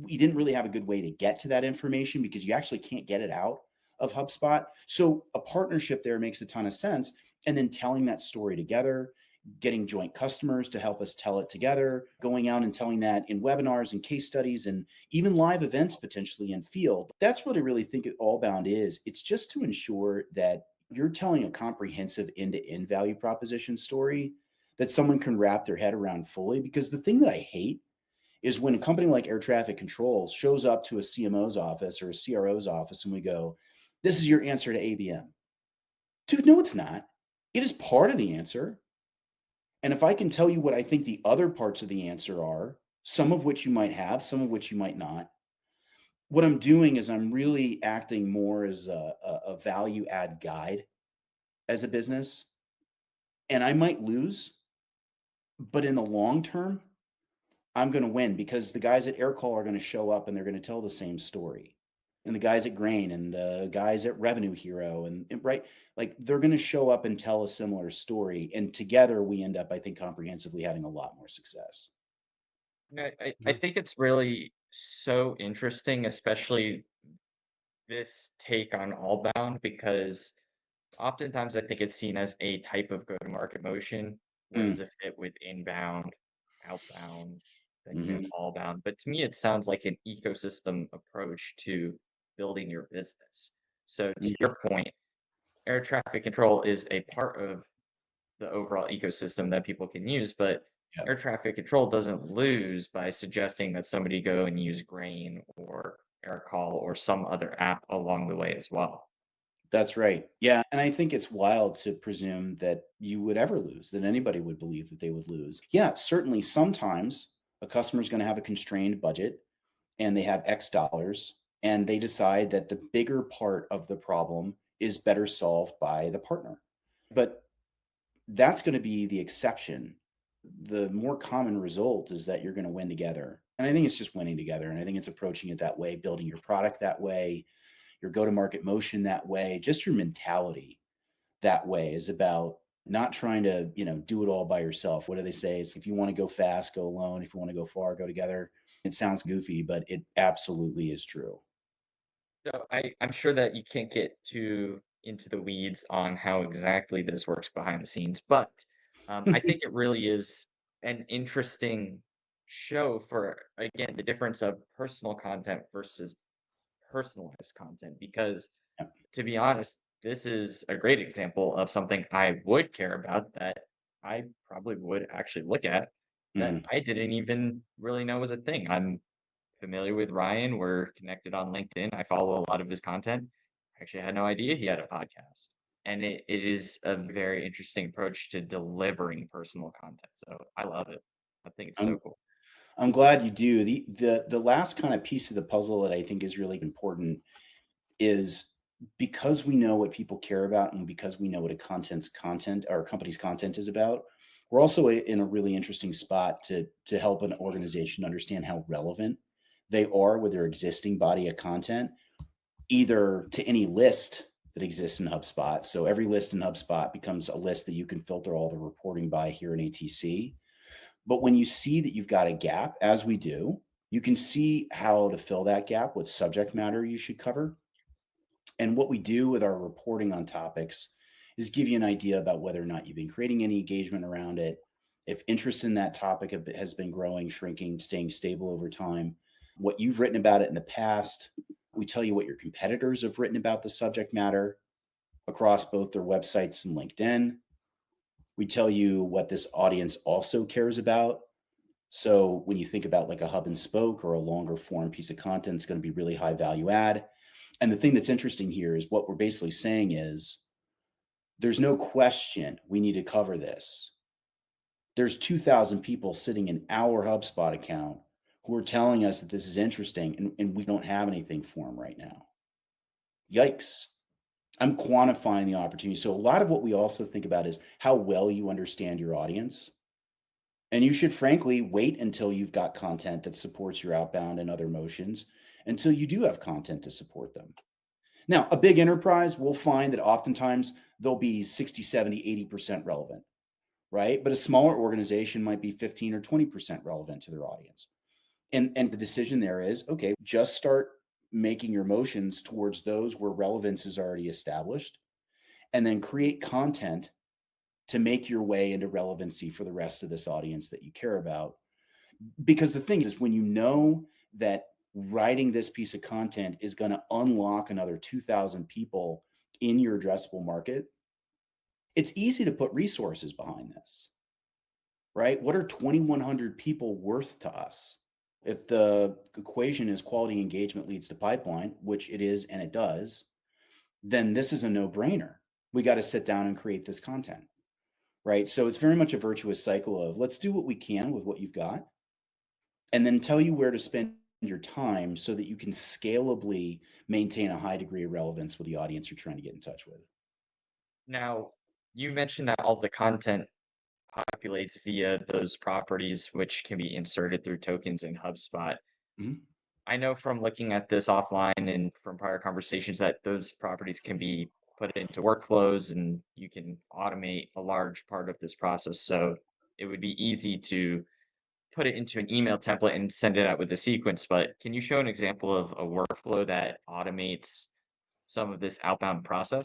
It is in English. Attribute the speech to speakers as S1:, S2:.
S1: We didn't really have a good way to get to that information because you actually can't get it out of HubSpot. So a partnership there makes a ton of sense. And then telling that story together, getting joint customers to help us tell it together, going out and telling that in webinars and case studies and even live events potentially in field. That's what I really think Allbound is. It's just to ensure that you're telling a comprehensive end-to-end value proposition story that someone can wrap their head around fully. Because the thing that I hate is when a company like air traffic control shows up to a CMO's office or a CRO's office and we go, this is your answer to ABM. Dude, no, it's not. It is part of the answer. And if I can tell you what I think the other parts of the answer are, some of which you might have, some of which you might not, what I'm doing is I'm really acting more as a value add guide as a business. And I might lose, but in the long term, I'm going to win because the guys at Aircall are going to show up and they're going to tell the same story. And the guys at Grain and the guys at Revenue Hero and right, like they're going to show up and tell a similar story. And together we end up, I think, comprehensively having a lot more success.
S2: I think it's really so interesting, especially this take on Allbound, because oftentimes I think it's seen as a type of go-to-market motion. Where does
S1: Mm,
S2: it fit with inbound, outbound, then you have
S1: hmm
S2: allbound? But to me, it sounds like an ecosystem approach to building your business. So to your point, air traffic control is a part of the overall ecosystem that people can use, but
S1: yeah.
S2: air traffic control doesn't lose by suggesting that somebody go and use Grain or AirCall or some other app along the way as well.
S1: That's right. Yeah. And I think it's wild to presume that you would ever lose, that anybody would believe that they would lose. Yeah, certainly sometimes a customer is going to have a constrained budget and they have X dollars and they decide that the bigger part of the problem is better solved by the partner. But that's going to be the exception. The more common result is that you're going to win together. And I think it's just winning together. And I think it's approaching it that way, building your product that way, your go to market motion that way, just your mentality that way is about not trying to, do it all by yourself. What do they say? It's if you want to go fast, go alone. If you want to go far, go together. It sounds goofy, but it absolutely is true.
S2: So I'm sure that you can't get too into the weeds on how exactly this works behind the scenes, but I think it really is an interesting show for, again, the difference of personal content versus personalized content. Because
S1: Yeah.
S2: to be honest, this is a great example of something I would care about that I probably would actually look at that
S1: Mhm.
S2: I didn't even really know was a thing. I'm familiar with Ryan. We're connected on LinkedIn. I follow a lot of his content. Actually, I had no idea he had a podcast. And it is a very interesting approach to delivering personal content. So I love it. I think it's so
S1: I'm
S2: cool.
S1: I'm glad you do. The last kind of piece of the puzzle that I think is really important is because we know what people care about and because we know what a content's content or a company's content is about, we're also in a really interesting spot to help an organization understand how relevant they are with their existing body of content, either to any list that exists in HubSpot. So every list in HubSpot becomes a list that you can filter all the reporting by here in ATC. But when you see that you've got a gap, as we do, you can see how to fill that gap, what subject matter you should cover. And what we do with our reporting on topics is give you an idea about whether or not you've been creating any engagement around it, if interest in that topic has been growing, shrinking, staying stable over time, what you've written about it in the past. We tell you what your competitors have written about the subject matter across both their websites and LinkedIn. We tell you what this audience also cares about. So when you think about like a hub and spoke or a longer form piece of content, it's going to be really high value add. And the thing that's interesting here is what we're basically saying is there's no question we need to cover this. There's 2,000 people sitting in our HubSpot account who are telling us that this is interesting and we don't have anything for them right now. Yikes. I'm quantifying the opportunity. So a lot of what we also think about is how well you understand your audience. And you should frankly wait until you've got content that supports your outbound and other motions until you do have content to support them. Now, a big enterprise will find that oftentimes they'll be 60, 70, 80% relevant, right? But a smaller organization might be 15 or 20% relevant to their audience. And the decision there is, okay, just start making your motions towards those where relevance is already established, and then create content to make your way into relevancy for the rest of this audience that you care about. Because the thing is when you know that writing this piece of content is going to unlock another 2,000 people in your addressable market, it's easy to put resources behind this, right? What are 2,100 people worth to us? If the equation is quality engagement leads to pipeline, which it is and it does, then this is a no brainer. We got to sit down and create this content, right? So it's very much a virtuous cycle of let's do what we can with what you've got and then tell you where to spend your time so that you can scalably maintain a high degree of relevance with the audience you're trying to get in touch with.
S2: Now, you mentioned that all the content populates via those properties, which can be inserted through tokens in HubSpot.
S1: Mhm.
S2: I know from looking at this offline and from prior conversations that those properties can be put into workflows and you can automate a large part of this process. So it would be easy to put it into an email template and send it out with the sequence. But can you show an example of a workflow that automates some of this outbound process?